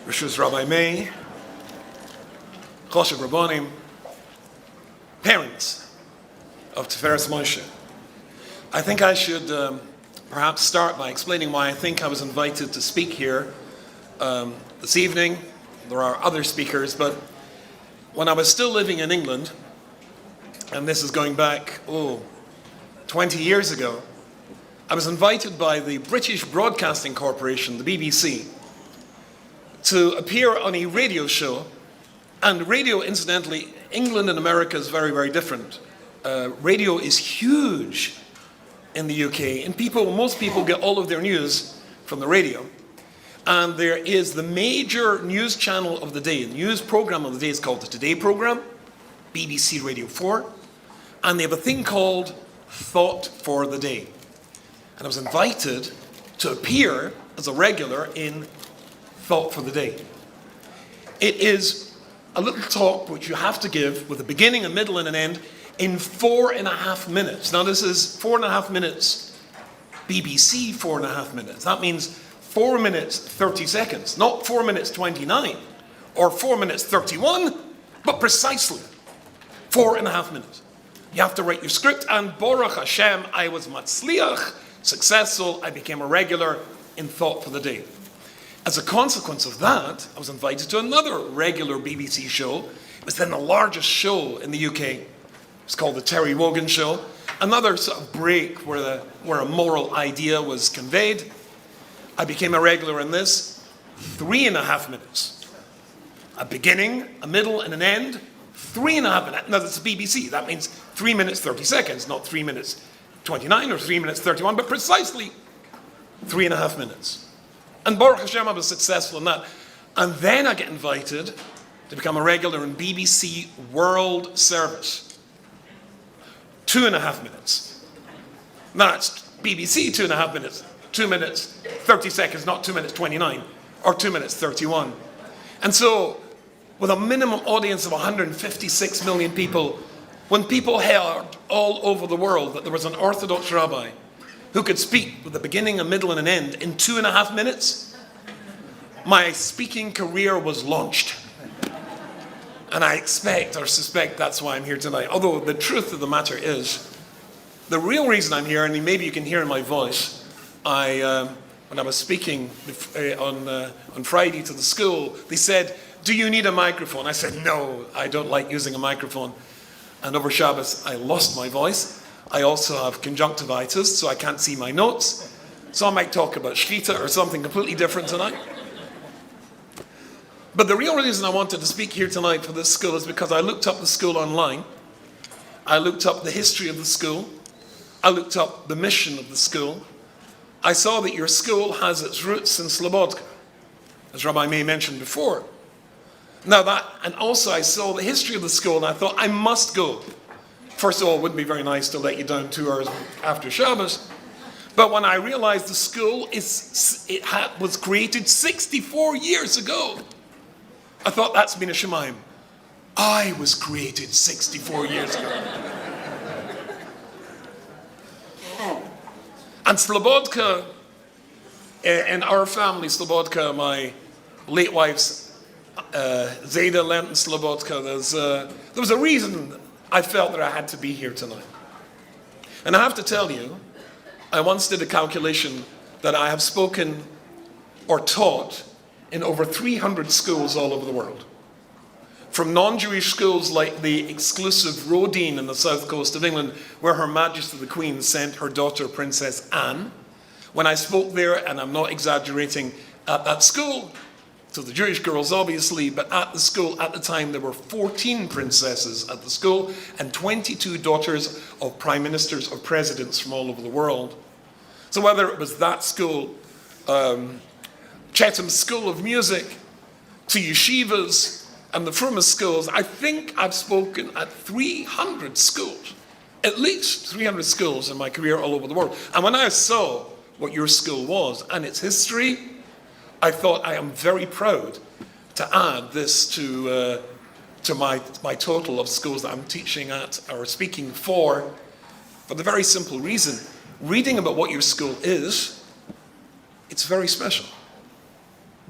Rishus Rabbi May, Choshev Rabbonim, parents of Tiferes Moshe. I think I should perhaps start by explaining why I think I was invited to speak here this evening. There are other speakers, but when I was still living in England, and this is going back, 20 years ago, I was invited by the British Broadcasting Corporation, the BBC, to appear on a radio show. And radio, incidentally, England and America is very, very different. Radio is huge in the UK, and most people get all of their news from the radio. And there is the major news channel of the day. The news program of the day is called the Today Programme, BBC Radio 4. And they have a thing called Thought for the Day. And I was invited to appear as a regular in Thought for the Day. It is a little talk which you have to give with a beginning, a middle, and an end in 4.5 minutes. Now this is 4.5 minutes, BBC 4.5 minutes. That means 4 minutes 30 seconds, not 4 minutes 29 or 4 minutes 31, but precisely 4.5 minutes. You have to write your script, and Baruch Hashem, I was matzliach, successful. I became a regular in Thought for the Day. As a consequence of that, I was invited to another regular BBC show. It was then the largest show in the UK. It was called the Terry Wogan Show. Another sort of break where a moral idea was conveyed. I became a regular in this. 3.5 minutes. A beginning, a middle, and an end. 3.5 minutes. Now that's the BBC. That means 3 minutes 30 seconds, not 3 minutes 29 or 3 minutes 31, but precisely 3.5 minutes. And Baruch Hashem, I was successful in that. And then I get invited to become a regular in BBC World Service. 2.5 minutes. Now it's BBC 2.5 minutes. 2 minutes 30 seconds, not 2 minutes 29 or 2 minutes 31. And so, with a minimum audience of 156 million people, when people heard all over the world that there was an Orthodox rabbi who could speak with a beginning, a middle, and an end in 2.5 minutes, my speaking career was launched. And I expect or suspect that's why I'm here tonight. Although the truth of the matter is, the real reason I'm here, and maybe you can hear in my voice, when I was speaking on Friday to the school, they said, "Do you need a microphone?" I said, "No, I don't like using a microphone." And over Shabbos, I lost my voice. I also have conjunctivitis, so I can't see my notes. So I might talk about Shkita or something completely different tonight. But the real reason I wanted to speak here tonight for this school is because I looked up the school online. I looked up the history of the school. I looked up the mission of the school. I saw that your school has its roots in Slobodka, as Rabbi May mentioned before. And also I saw the history of the school, and I thought, I must go. First of all, it wouldn't be very nice to let you down 2 hours after Shabbos. But when I realized the school was created 64 years ago, I thought, that's been a Shemaim. I was created 64 years ago. And Slobodka, in our family, Slobodka, my late wife's Zeta learned in Slobodka. There was a reason I felt that I had to be here tonight. And I have to tell you, I once did a calculation that I have spoken or taught in over 300 schools all over the world. From non-Jewish schools like the exclusive Rodine in the south coast of England, where Her Majesty the Queen sent her daughter, Princess Anne. When I spoke there, and I'm not exaggerating, at that school, to the Jewish girls obviously, but at the school at the time there were 14 princesses at the school and 22 daughters of prime ministers or presidents from all over the world. So whether it was that school, Chetham's School of Music, to Yeshivas, and the Frummas schools, I think I've spoken at 300 schools, at least 300 schools in my career all over the world. And when I saw what your school was and its history, I thought I am very proud to add this to my total of schools that I'm teaching at or speaking for the very simple reason, reading about what your school is, it's very special.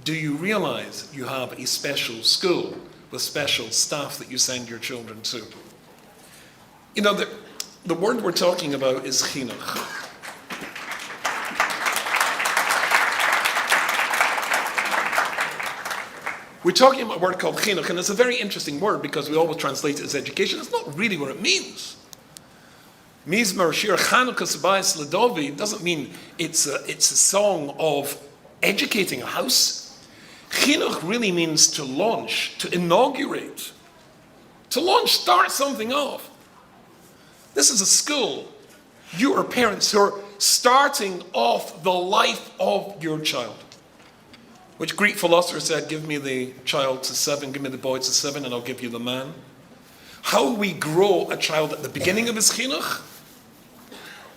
do you realize you have a special school with special staff that you send your children to? You know, the word we're talking about is chinuch. We're talking about a word called chinuch, and it's a very interesting word because we always translate it as education. It's not really what it means. Mizmor Shir Chanukah Sabayis Ladovi doesn't mean it's a song of educating a house. Chinuch really means to launch, to inaugurate, to launch, start something off. This is a school. You are parents who are starting off the life of your child. Which Greek philosopher said, give me the child to 7, give me the boy to 7, and I'll give you the man. How we grow a child at the beginning of his chinuch,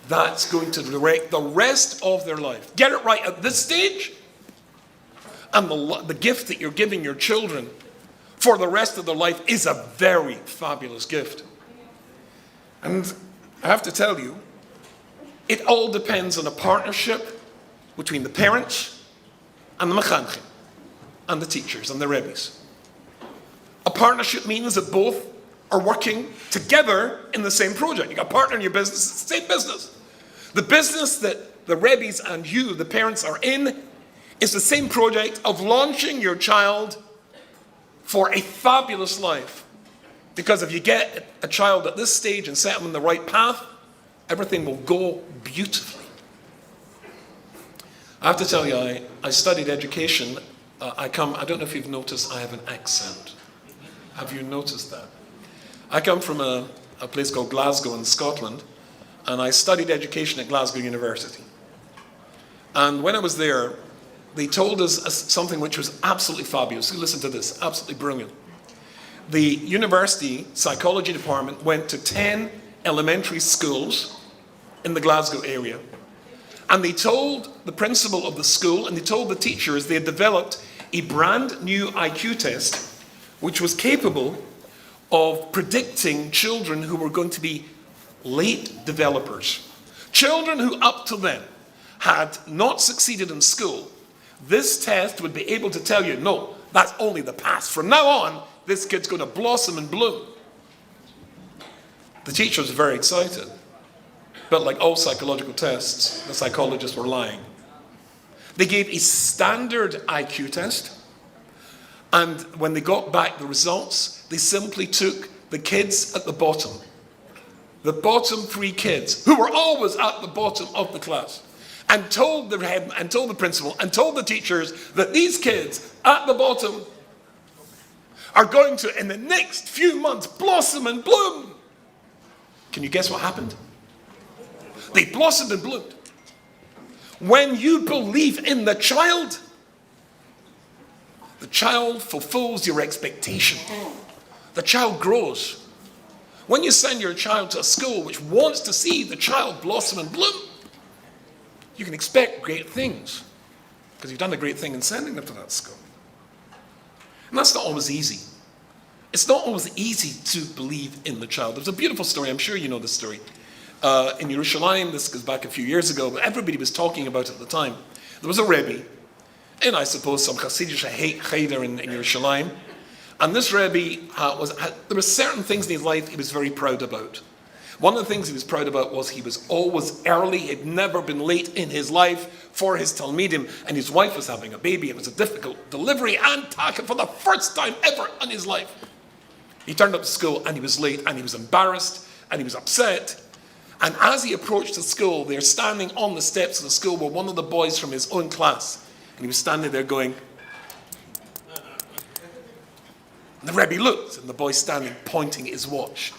that's going to direct the rest of their life. Get it right at this stage, and the gift that you're giving your children for the rest of their life is a very fabulous gift. And I have to tell you, it all depends on a partnership between the parents and the mechanchim, and the teachers, and the rebbes. A partnership means that both are working together in the same project. You got a partner in your business, it's the same business. The business that the rebbes and you, the parents, are in is the same project of launching your child for a fabulous life. Because if you get a child at this stage and set them on the right path, everything will go beautifully. I have to tell you, I studied education. I don't know if you've noticed, I have an accent. Have you noticed that? I come from a place called Glasgow in Scotland, and I studied education at Glasgow University. And when I was there, they told us something which was absolutely fabulous. Listen to this, absolutely brilliant. The university psychology department went to 10 elementary schools in the Glasgow area. And they told the principal of the school and they told the teachers they had developed a brand new IQ test which was capable of predicting children who were going to be late developers. Children who up to then had not succeeded in school. This test would be able to tell you, no, that's only the past. From now on, this kid's going to blossom and bloom. The teachers were very excited. But like all psychological tests, the psychologists were lying. They gave a standard IQ test, and when they got back the results, they simply took the kids at the bottom 3 kids, who were always at the bottom of the class, and told the head, and told the principal, and told the teachers that these kids at the bottom are going to, in the next few months, blossom and bloom. Can you guess what happened? They blossomed and bloomed. When you believe in the child fulfills your expectation. The child grows. When you send your child to a school which wants to see the child blossom and bloom, you can expect great things because you've done a great thing in sending them to that school. And that's not always easy. It's not always easy to believe in the child. There's a beautiful story, I'm sure you know this story. In Yerushalayim, this goes back a few years ago, but everybody was talking about it at the time. There was a Rebbe, and I suppose some Hasidic cheder in Yerushalayim, and this Rebbe, there were certain things in his life he was very proud about. One of the things he was proud about was he was always early. He'd never been late in his life for his Talmidim, and his wife was having a baby. It was a difficult delivery and taka for the first time ever in his life. He turned up to school and he was late and he was embarrassed and he was upset. And as he approached the school, they're standing on the steps of the school were one of the boys from his own class. And he was standing there going, and the Rebbe looked, and the boy standing pointing at his watch.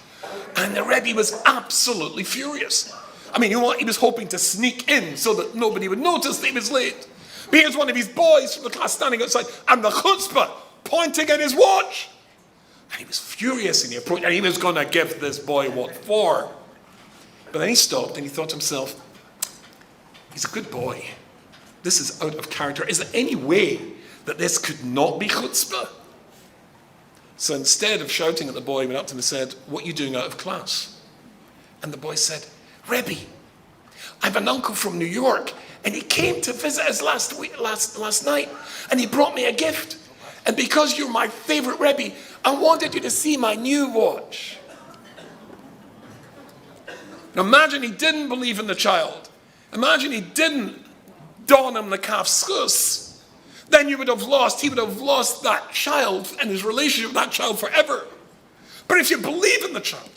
And the Rebbe was absolutely furious. I mean, he was hoping to sneak in so that nobody would notice that he was late. But here's one of his boys from the class standing outside, and the chutzpah pointing at his watch. And he was furious, and he approached, and he was going to give this boy what for. But then he stopped and he thought to himself, he's a good boy. This is out of character. Is there any way that this could not be chutzpah? So instead of shouting at the boy, he went up to him and said, what are you doing out of class? And the boy said, Rebbe, I have an uncle from New York, And he came to visit us last night, and he brought me a gift. And because you're my favorite Rebbe, I wanted you to see my new watch. Now imagine he didn't believe in the child. Imagine he didn't dawn him the kaf schus. Then he would have lost that child and his relationship with that child forever. But if you believe in the child,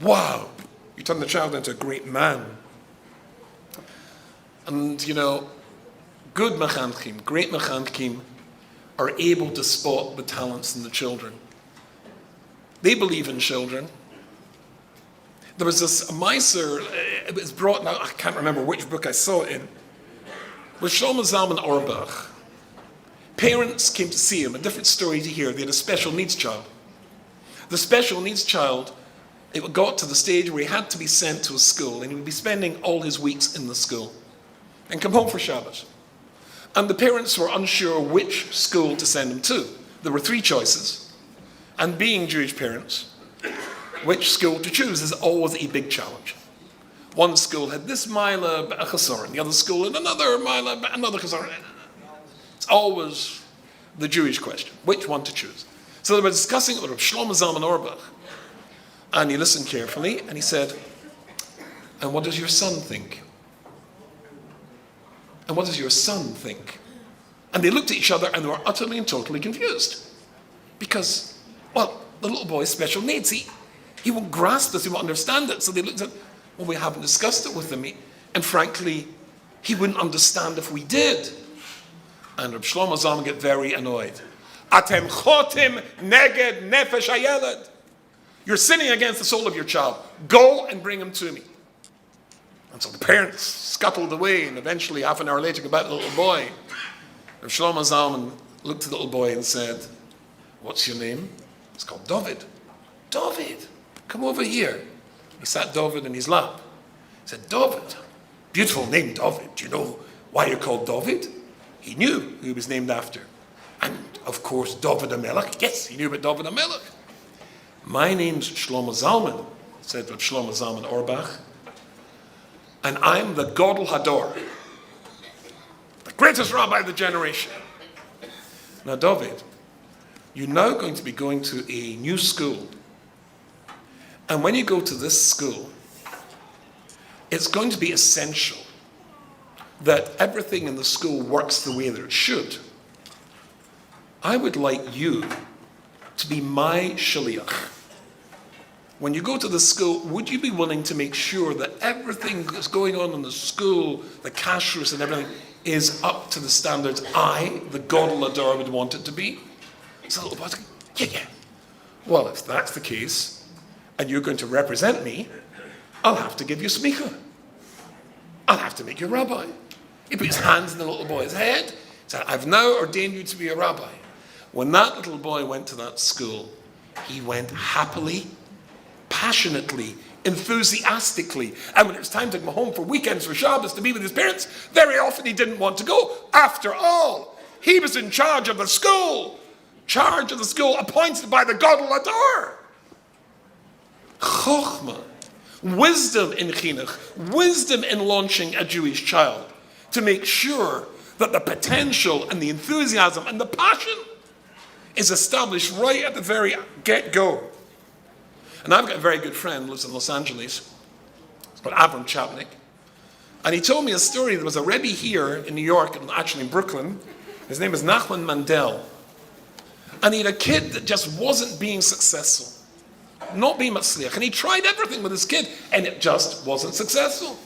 wow, you turn the child into a great man. And good mechanchim, great mechanchim, are able to spot the talents in the children. They believe in children. There was this miser, it was brought, now I can't remember which book I saw it in, with Shlomo Zalman Auerbach. Parents came to see him, a different story to hear. They had a special needs child. The special needs child, it got to the stage where he had to be sent to a school, and he would be spending all his weeks in the school and come home for Shabbat. And the parents were unsure which school to send him to. There were 3 choices. And being Jewish parents, which school to choose is always a big challenge. One school had this mila, a chesaron. The other school had another mila, another chesaron. It's always the Jewish question, which one to choose. So they were discussing it with Shlomo Zalman Auerbach. And he listened carefully, and he said, and what does your son think? And what does your son think? And they looked at each other, and they were utterly and totally confused. Because, well, the little boy has special needs. He won't grasp this, he won't understand it. So they looked at, well, we haven't discussed it with him. And frankly, he wouldn't understand if we did. And Reb Shlomo Zalman get very annoyed. Atem chotim neged nefesh hayeled. You're sinning against the soul of your child. Go and bring him to me. And so the parents scuttled away, and eventually, half an hour later, got back to the little boy. Reb Shlomo Zalman looked at the little boy and said, what's your name? It's called David. David, come over here. He sat David in his lap. He said, David, beautiful name, David. Do you know why you're called David? He knew who he was named after. And, of course, David HaMelech. Yes, he knew about David HaMelech. My name's Shlomo Zalman, said Reb Shlomo Zalman Auerbach. And I'm the Gadol Hador, the greatest rabbi of the generation. Now, David, you're now going to be going to a new school. And when you go to this school, it's going to be essential that everything in the school works the way that it should. I would like you to be my shaliach. When you go to the school, would you be willing to make sure that everything that's going on in the school, the kashrus and everything, is up to the standards I, the Gadol Hador, would want it to be? So the little boy's going, yeah. Well, if that's the case, and you're going to represent me, I'll have to give you smicha. I'll have to make you a rabbi. He put his hands in the little boy's head, said, I've now ordained you to be a rabbi. When that little boy went to that school, he went happily, passionately, enthusiastically. And when it was time to go home for weekends for Shabbos to be with his parents, very often he didn't want to go. After all, he was in charge of the school. Charge of the school appointed by the Gadol Hador. Chochmah, wisdom in chinuch, wisdom in launching a Jewish child to make sure that the potential and the enthusiasm and the passion is established right at the very get-go. And I've got a very good friend, lives in Los Angeles. It's called Avram Chapnick. And he told me a story. There was a Rebbe here in New York, and actually in Brooklyn. His name is Nachman Mandel. And he had a kid that just wasn't being successful. Not being matzliach. And he tried everything with his kid, and it just wasn't successful.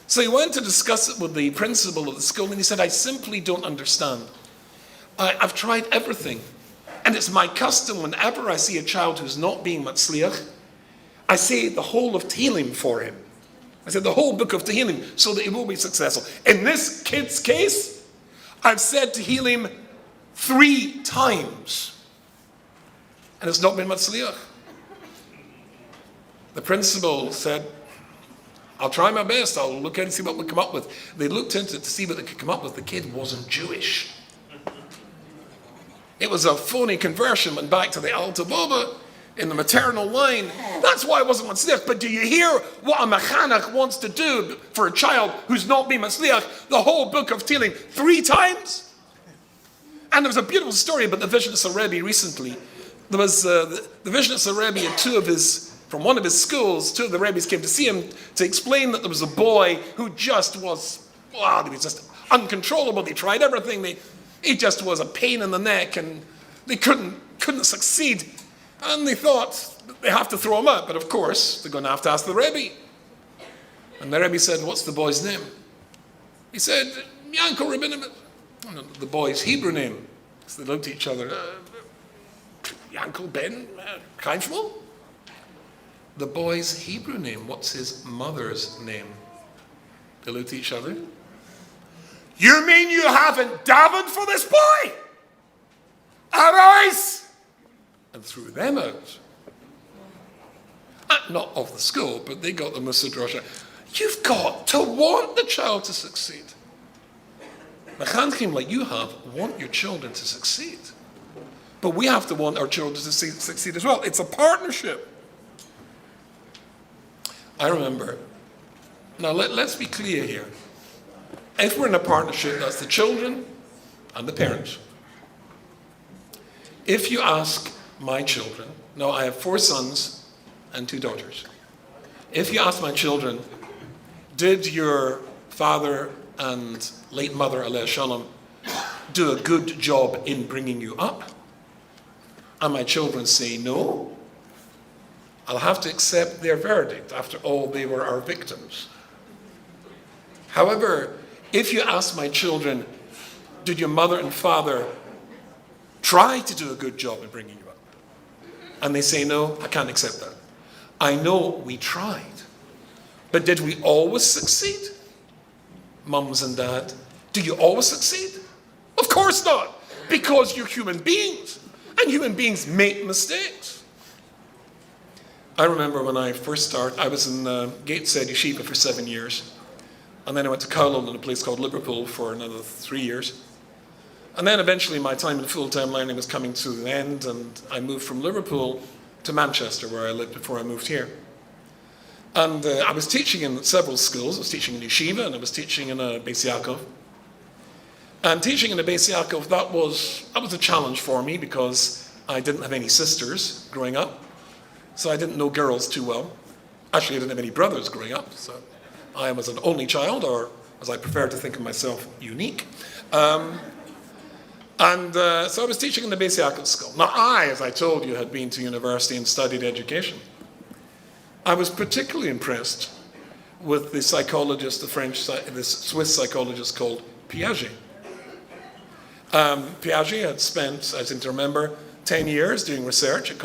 So he went to discuss it with the principal of the school, and he said, I simply don't understand. I've tried everything. And it's my custom whenever I see a child who's not being matzliach, I say the whole of Tehillim for him. I said the whole book of Tehillim so that he will be successful. In this kid's case, I've said Tehillim 3 times. And it's not been matzliach. The principal said, I'll try my best. I'll look at it and see what we come up with. They looked into it to see what they could come up with. The kid wasn't Jewish. It was a phony conversion, went back to the Alter Baba. in the maternal line. That's why I wasn't Matzliach. But do you hear what a Mechanach wants to do for a child who's not been Matzliach? The whole book of Tehillim 3 times? And there was a beautiful story about the Vizhnitzer Rebbe recently. There was the Vizhnitzer Rebbe and from one of his schools, 2 of the Rebbes came to see him to explain that there was a boy who just was, he was just uncontrollable. They tried everything. He just was a pain in the neck, and they couldn't succeed. And they thought they have to throw him out. But of course, they're going to have to ask the Rebbe. And the Rebbe said, what's the boy's name? He said, Yankel Rabbinim. The boy's Hebrew name. So they looked at each other. Yankel Ben Kleinschmal? The boy's Hebrew name. What's his mother's name? They looked at each other. You mean you haven't davened for this boy? Arise! And threw them out. Not of the school, but they got the Musa Drosha. You've got to want the child to succeed. Mechanchim like you have want your children to succeed. But we have to want our children to succeed as well. It's a partnership. I remember. Now let's be clear here. If we're in a partnership, that's the children and the parents. If you ask my children, now I have 4 sons and 2 daughters. If you ask my children, did your father and late mother, Aleh Shalom, do a good job in bringing you up? And my children say no, I'll have to accept their verdict. After all, they were our victims. However, if you ask my children, did your mother and father try to do a good job in bringing you up? And they say no, I can't accept that. I know we tried, but did we always succeed? Mums and dad, do you always succeed? Of course not, because you're human beings, and human beings make mistakes. I remember when I first started, I was in Gateshead Yeshiva for 7 years, and then I went to Cowlall in a place called Liverpool for another 3 years. And then eventually my time in full-time learning was coming to an end, and I moved from Liverpool to Manchester, where I lived before I moved here. And I was teaching in several schools. I was teaching in Yeshiva, and I was teaching in a Beis Yaakov. And teaching in a Beis Yaakov, that was a challenge for me, because I didn't have any sisters growing up. So I didn't know girls too well. Actually, I didn't have any brothers growing up. So I was an only child, or as I prefer to think of myself, unique. So I was teaching in the Beis Yaakov school. Now I, as I told you, had been to university and studied education. I was particularly impressed with the psychologist, the Swiss psychologist called Piaget. Piaget had spent, I seem to remember, 10 years doing research. I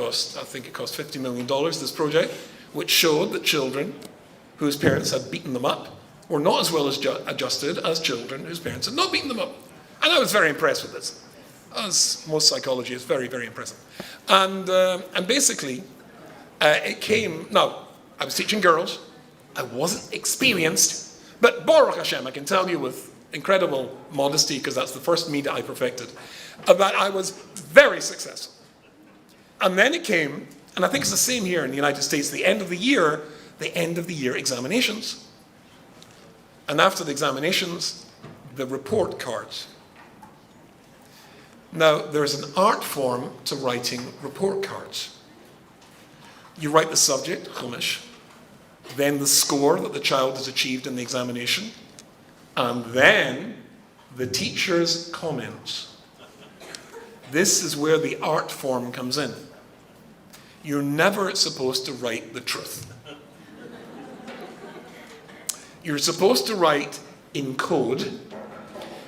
think it cost $50 million, this project, which showed that children whose parents had beaten them up were not as well adjusted as children whose parents had not beaten them up. And I was very impressed with this. As most psychology is very, very impressive. And basically, it came, now, I was teaching girls. I wasn't experienced, but Baruch Hashem, I can tell you with incredible modesty, because that's the first media I perfected, that I was very successful. And then it came, and I think it's the same here in the United States, the end of the year examinations. And after the examinations, the report cards. Now, there's an art form to writing report cards. You write the subject, Chumash, then the score that the child has achieved in the examination, and then the teacher's comments. This is where the art form comes in. You're never supposed to write the truth. You're supposed to write in code.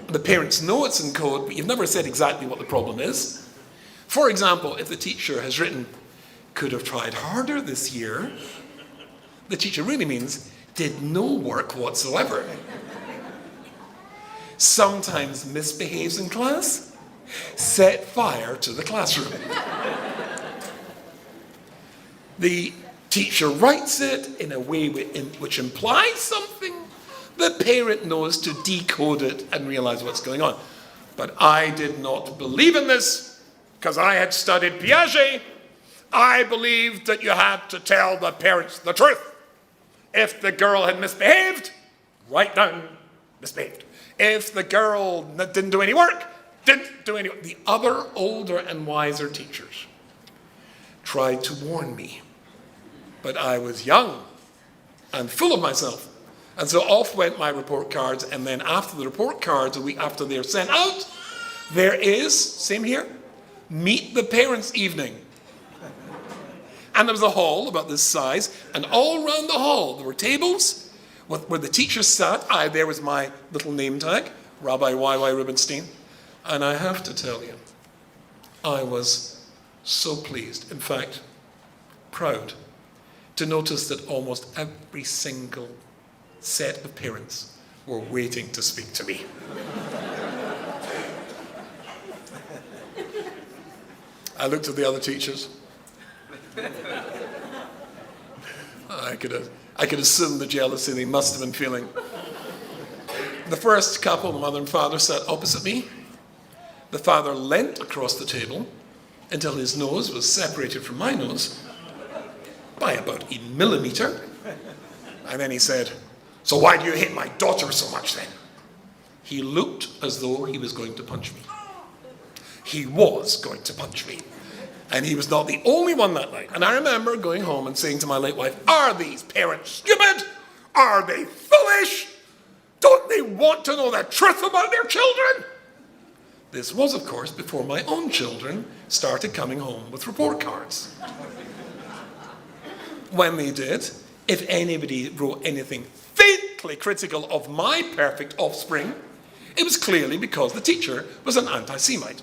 The parents know it's in code, but you've never said exactly what the problem is. For example, if the teacher has written, could have tried harder this year, the teacher really means, did no work whatsoever. Sometimes misbehaves in class, set fire to the classroom. The teacher writes it in a way which implies something. The parent knows to decode it and realize what's going on. But I did not believe in this, because I had studied Piaget, I believed that you had to tell the parents the truth. If the girl had misbehaved, write down misbehaved. If the girl didn't do any work, didn't do any work. The other older and wiser teachers tried to warn me, but I was young and full of myself. And so off went my report cards, and then after the report cards, a week after they're sent out, there is, same here, meet the parents evening. And there was a hall about this size, and all around the hall there were tables where the teachers sat. There was my little name tag, Rabbi Y.Y. Rubenstein. And I have to tell you, I was so pleased, in fact, proud, to notice that almost every single set of parents were waiting to speak to me. I looked at the other teachers. I could assume the jealousy they must have been feeling. The first couple, the mother and father, sat opposite me. The father leant across the table until his nose was separated from my nose by about a millimeter. And then he said, "So why do you hate my daughter so much then?" He looked as though he was going to punch me. He was going to punch me. And he was not the only one that night. And I remember going home and saying to my late wife, "Are these parents stupid? Are they foolish? Don't they want to know the truth about their children?" This was, of course, before my own children started coming home with report cards. When they did, if anybody wrote anything faintly critical of my perfect offspring, it was clearly because the teacher was an anti-Semite.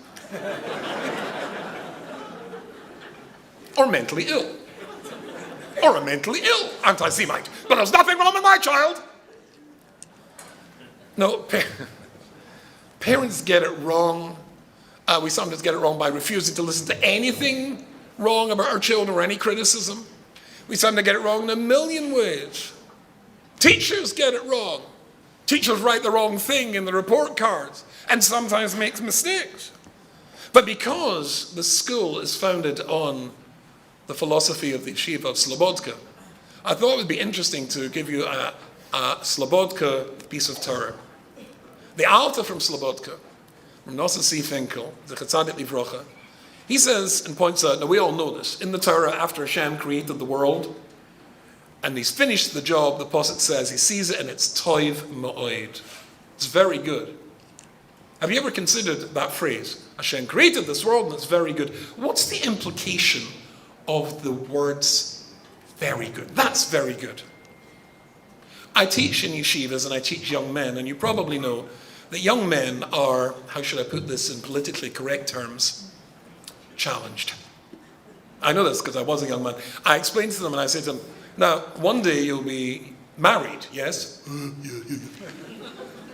Or mentally ill. Or a mentally ill anti-Semite. But there's nothing wrong with my child. No, parents get it wrong. We sometimes get it wrong by refusing to listen to anything wrong about our children or any criticism. We sometimes get it wrong in a million ways. Teachers get it wrong. Teachers write the wrong thing in the report cards and sometimes make mistakes. But because the school is founded on the philosophy of the Yeshiva of Slobodka, I thought it would be interesting to give you a Slobodka piece of Torah. The Alta from Slobodka, from Nosson C. Finkel, the Chetzadik Livrocha, he says and points out, now we all know this, in the Torah, after Hashem created the world, and he's finished the job, the Posset says, he sees it and it's toiv ma'oid. It's very good. Have you ever considered that phrase? Hashem created this world and it's very good. What's the implication of the words very good? That's very good. I teach in yeshivas and I teach young men, and you probably know that young men are, how should I put this in politically correct terms, challenged. I know this because I was a young man. I explained to them and I said to them, now, one day you'll be married, yes? Yeah.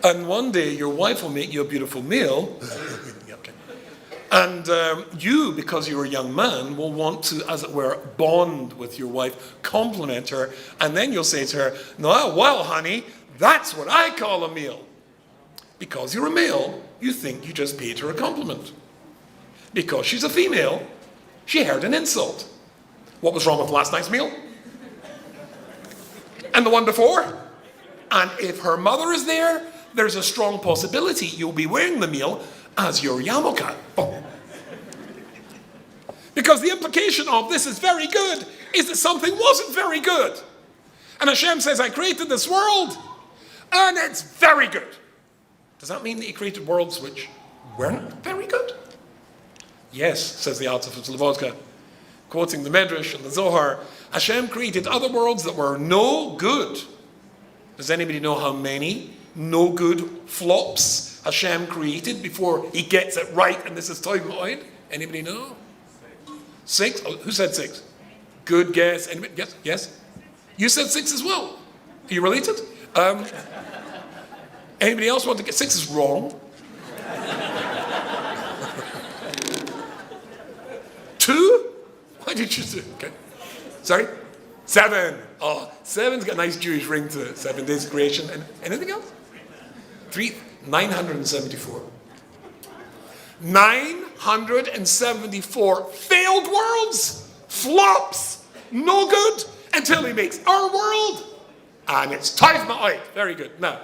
And one day your wife will make you a beautiful meal. Okay. And you, because you're a young man, will want to, as it were, bond with your wife, compliment her, and then you'll say to her, "No, well, honey, that's what I call a meal." Because you're a male, you think you just paid her a compliment. Because she's a female, she heard an insult. What was wrong with last night's meal? And the one before? And if her mother is there, there's a strong possibility you'll be wearing the meal as your yarmulke. Oh. Because the implication of this is very good is that something wasn't very good. And Hashem says, I created this world, and it's very good. Does that mean that he created worlds which weren't very good? Yes, says the Alta of Slobodka, quoting the Medrash and the Zohar, Hashem created other worlds that were no good. Does anybody know how many no good flops Hashem created before he gets it right? And this is Toiv Moed. Anybody know? 6? Oh, who said 6? Good guess. Anybody? Yes? Yes? You said 6 as well. Are you related? Anybody else want to get 6 is wrong. 2? Why did you do? Okay. Sorry? 7. Oh, 7's got a nice Jewish ring to it. 7 days of creation. And anything else? 974. 974 failed worlds. flops, no good, until he makes our world, and it's time out. Very good. Now,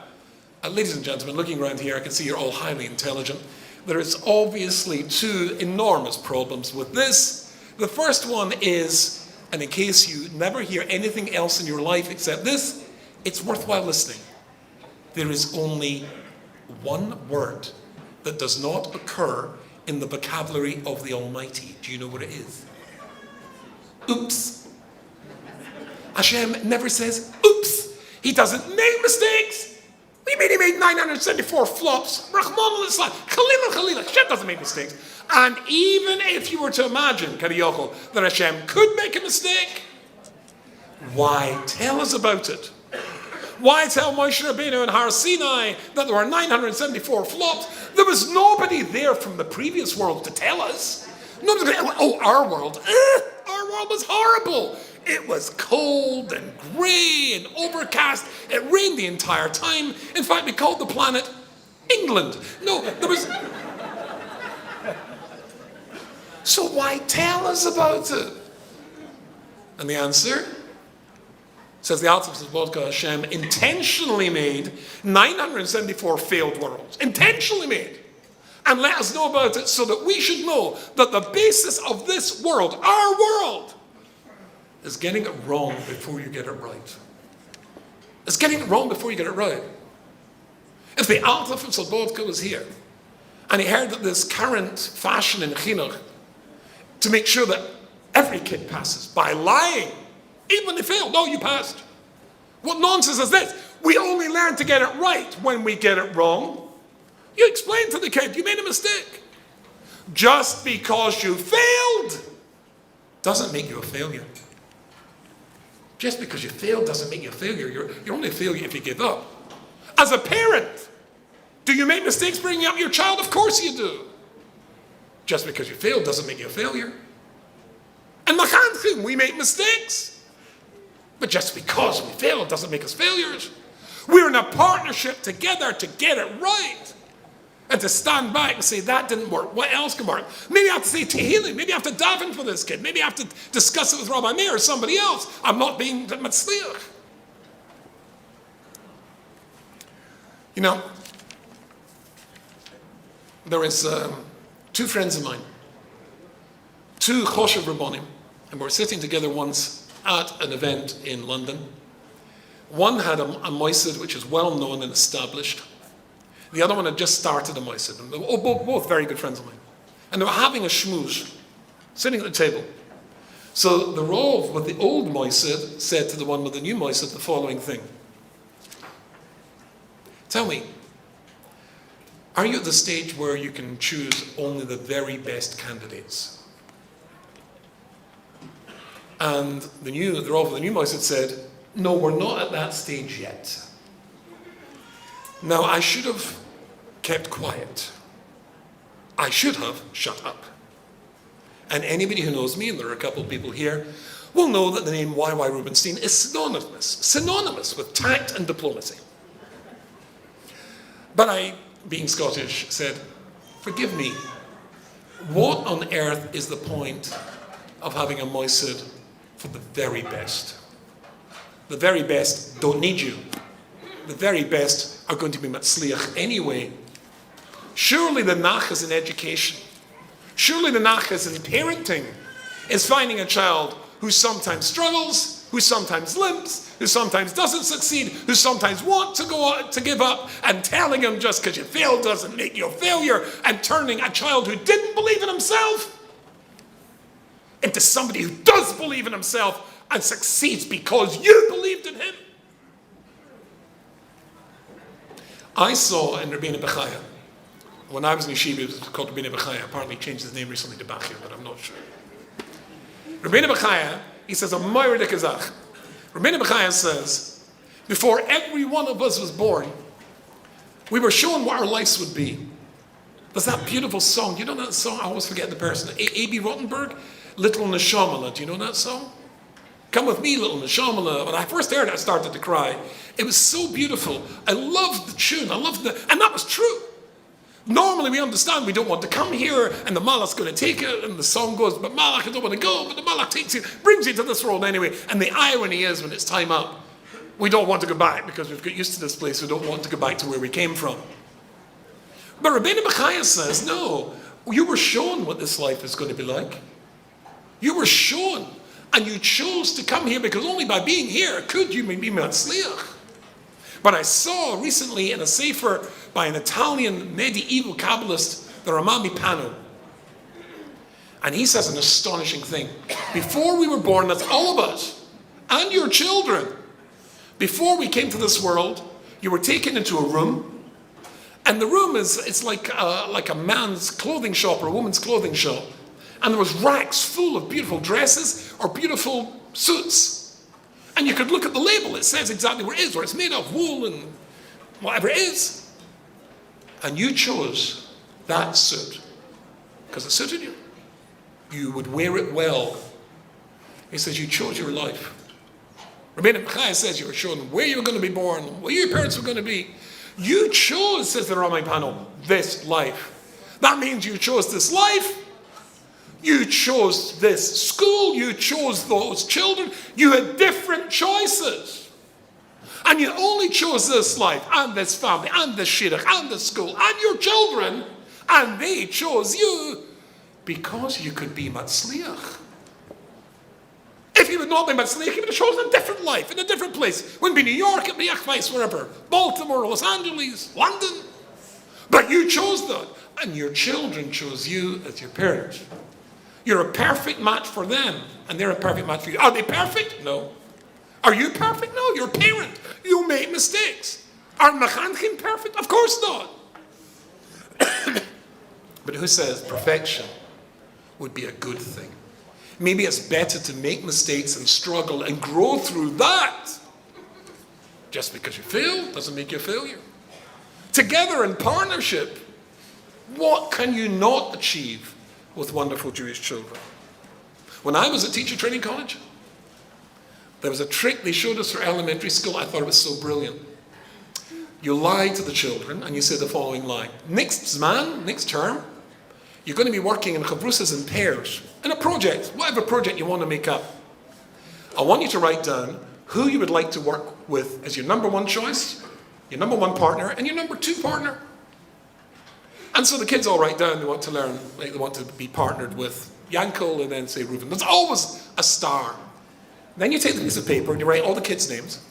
ladies and gentlemen, looking around here, I can see you're all highly intelligent. There is obviously two enormous problems with this. The first one is, and in case you never hear anything else in your life except this, it's worthwhile listening. There is only one word that does not occur in the vocabulary of the Almighty. Do you know what it is? Oops. Hashem never says oops. He doesn't make mistakes. He made 974 flops. Rahman al-Islam. Khalila. Hashem doesn't make mistakes. And even if you were to imagine, Kariyoko, that Hashem could make a mistake, why tell us about it? Why tell Moshe Rabbeinu and Har Sinai that there were 974 flops? There was nobody there from the previous world to tell us. Nobody said, oh, our world. Our world was horrible. It was cold and grey and overcast. It rained the entire time. In fact, we called the planet England. No, there was... So why tell us about it? And the answer, says the Alts of Vodka, Hashem intentionally made 974 failed worlds. Intentionally made. And let us know about it so that we should know that the basis of this world, our world, is getting it wrong before you get it right. It's getting it wrong before you get it right. If the Alta from Slobodka was here, and he heard that this current fashion in Chinuch, to make sure that every kid passes by lying, even when they fail, no, you passed. What nonsense is this? We only learn to get it right when we get it wrong. You explain to the kid, you made a mistake. Just because you failed doesn't make you a failure. Just because you failed doesn't make you a failure. You're only a failure if you give up. As a parent, do you make mistakes bringing up your child? Of course you do. Just because you failed doesn't make you a failure. And machanchim, we make mistakes. But just because we fail doesn't make us failures. We're in a partnership together to get it right. And to stand back and say, that didn't work. What else can work? Maybe I have to say Tehillim. Maybe I have to daven for this kid. Maybe I have to discuss it with Rabbi Meir or somebody else. I'm not being matzliach. You know, there is two friends of mine, two Choshev Rabbonim, and we were sitting together once at an event in London. One had a moisid which is well known and established. The other one had just started a moisid. Both very good friends of mine. And they were having a shmooze, sitting at the table. So the Rov with the old moisid said to the one with the new moisid the following thing. Tell me, are you at the stage where you can choose only the very best candidates? And the Rov with the new moisid said, no, we're not at that stage yet. Now, I should have kept quiet. I should have shut up. And anybody who knows me, and there are a couple of people here, will know that the name Y.Y. Rubenstein is synonymous with tact and diplomacy. But I, being Scottish, said, forgive me, what on earth is the point of having a moisid for the very best? The very best don't need you. The very best are going to be matzliach anyway. Surely the nachas in education, surely the nachas in parenting is finding a child who sometimes struggles, who sometimes limps, who sometimes doesn't succeed, who sometimes wants to give up, and telling him just because you failed doesn't make you a failure, and turning a child who didn't believe in himself into somebody who does believe in himself and succeeds because you believed in him. I saw in Rabbeinu Bechaya, when I was in Yeshiva, it was called Rabbeinu Bechaya. Apparently changed his name recently to Bachya, but I'm not sure. Rabbeinu Bechaya, he says, a Moira de Kazach. Rabbeinu Bechaya says, before every one of us was born, we were shown what our lives would be. There's that beautiful song. You know that song? I always forget the person. A.B. Rottenberg, Little Neshamala. Do you know that song? Come with me, little Neshamala. When I first heard it, I started to cry. It was so beautiful. I loved the tune. And that was true. Normally we understand we don't want to come here, and the Malach's going to take it, and the song goes, but Malach, I don't want to go, but the Malach takes you, brings you to this world anyway. And the irony is, when it's time up, we don't want to go back because we've got used to this place. We don't want to go back to where we came from. But Rabbeinu Bechaya says, no, you were shown what this life is going to be like. You were shown, and you chose to come here because only by being here could you be Matzliach. But I saw recently in a sefer by an Italian medieval Kabbalist, the Ramami Pano, and he says an astonishing thing. Before we were born, that's all of us, and your children, before we came to this world, you were taken into a room, and the room it's like a man's clothing shop or a woman's clothing shop, and there was racks full of beautiful dresses or beautiful suits. And you could look at the label, it says exactly what it is, or it's made of wool and whatever it is. And you chose that suit because it suited you. You would wear it well. He says you chose your life. Rabbeinu Bechaya says you were shown where you were going to be born, where your parents were going to be. You chose, says the Ramai Panel, this life. That means you chose this life. You chose this school, you chose those children, you had different choices. And you only chose this life, and this family, and this shidduch, and this school, and your children, and they chose you because you could be Matzliach. If you had not been Matzliach, you would have chosen a different life, in a different place. It wouldn't be New York, it'd be Achvais, wherever. Baltimore, Los Angeles, London. But you chose that, and your children chose you as your parents. You're a perfect match for them, and they're a perfect match for you. Are they perfect? No. Are you perfect? No, you're a parent. You make mistakes. Are Mechanchim perfect? Of course not. But who says perfection would be a good thing? Maybe it's better to make mistakes and struggle and grow through that. Just because you fail doesn't make you a failure. Together in partnership, what can you not achieve with wonderful Jewish children? When I was at Teacher Training College, there was a trick they showed us for elementary school. I thought it was so brilliant. You lie to the children and you say the following line. Next term, you're going to be working in chavrusas in pairs, in a project, whatever project you want to make up. I want you to write down who you would like to work with as your number one choice, your number one partner, and your number two partner. And so the kids all write down they want to learn, they want to be partnered with Yankel and then say Reuven. There's always a star. Then you take the piece of paper and you write all the kids' names.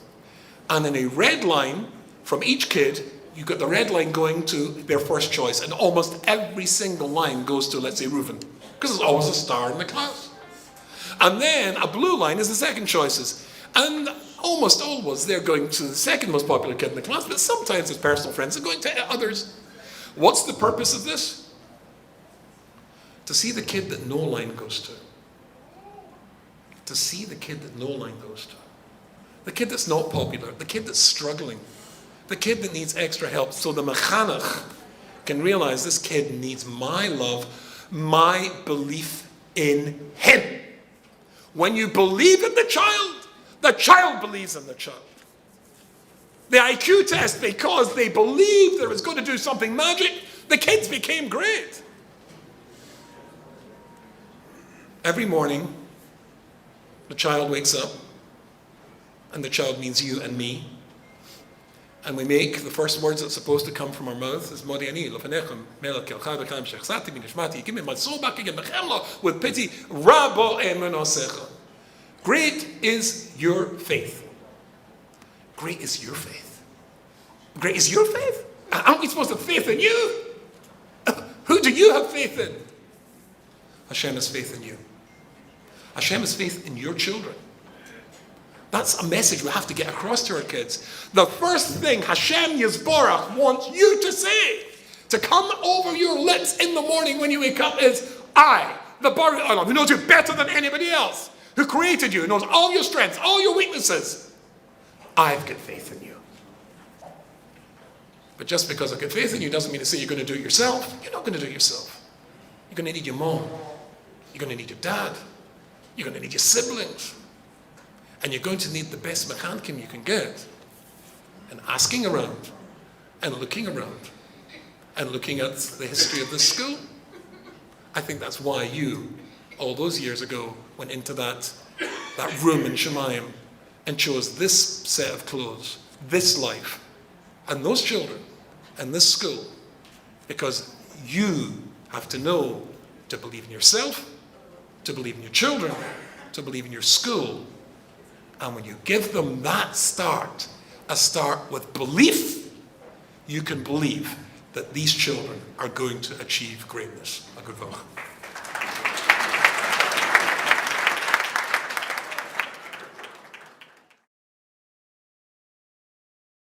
And in a red line from each kid, you've got the red line going to their first choice. And almost every single line goes to, let's say, Reuven. Because there's always a star in the class. And then a blue line is the second choices. And almost always they're going to the second most popular kid in the class. But sometimes his personal friends are going to others. What's the purpose of this? To see the kid that no line goes to. To see the kid that no line goes to. The kid that's not popular. The kid that's struggling. The kid that needs extra help. So the mechanech can realize this kid needs my love, my belief in him. When you believe in the child believes in the child. The IQ test, because they believed they was going to do something magic, the kids became great. Every morning, the child wakes up, and the child means you and me, and we make the first words that's supposed to come from our mouth is Modi ani lefanechem melech kelcha v'chaim shechsati v'nishmati give me matzor b'kigem b'chemlo with pity rabo emunosecha. Great is your faith. Great is your faith. Great is your faith? Aren't we supposed to have faith in you? Who do you have faith in? Hashem has faith in you. Hashem has faith in your children. That's a message we have to get across to our kids. The first thing Hashem Yisborach wants you to say, to come over your lips in the morning when you wake up is, I, the Bari Olam, who knows you better than anybody else, who created you, who knows all your strengths, all your weaknesses, I've got faith in you. But just because I've got faith in you doesn't mean to say you're going to do it yourself. You're not going to do it yourself. You're going to need your mom. You're going to need your dad. You're going to need your siblings. And you're going to need the best mechankim you can get. And asking around, and looking around, and looking at the history of this school. I think that's why you, all those years ago, went into that room in Shemayim and chose this set of clothes, this life, and those children, and this school, because you have to know to believe in yourself, to believe in your children, to believe in your school. And when you give them that start, a start with belief, you can believe that these children are going to achieve greatness. A good vote.